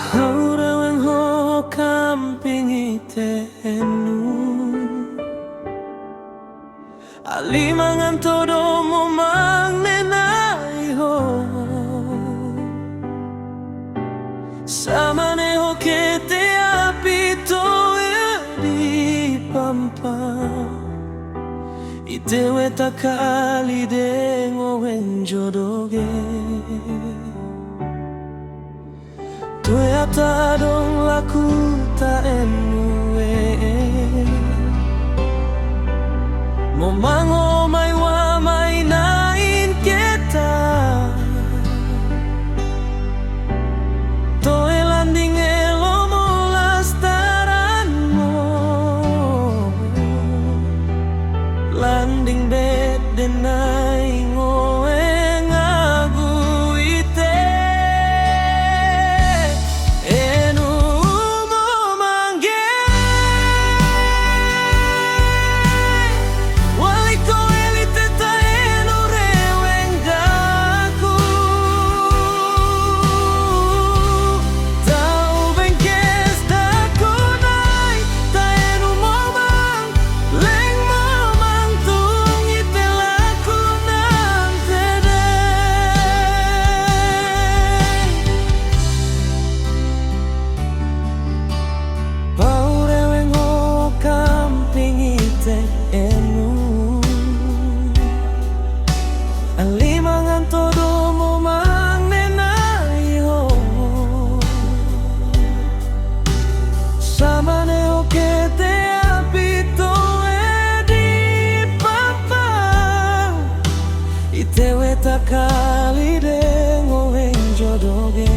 Haura weng ho kampingi tenu alimangan todo mo mangnenai ho samane ho kete apito di pampa itewe takali dengo wenjodoge tue atadong laku ta enue momango mai wa mai nain kita toe landing elo molas taran mo landing bed denai ngoe ngagu ite enu mo mangge waliko elite ta enu rewenggaku tau bengkes daku nai ta enu momang leng momang tung ite laku nang tede paure weng ho kamping ite enu alimangan todo mo mangnenai ho samane ho kete apito di papa itewe takali dengo enjodoge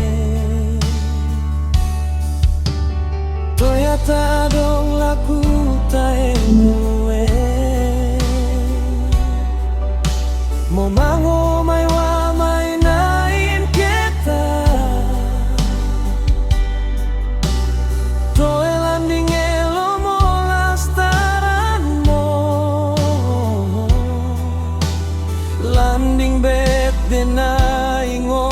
toyata dong laku ta enue momango mai wa mai nain kita toe landing elo molas taran mo landing bet denai ngo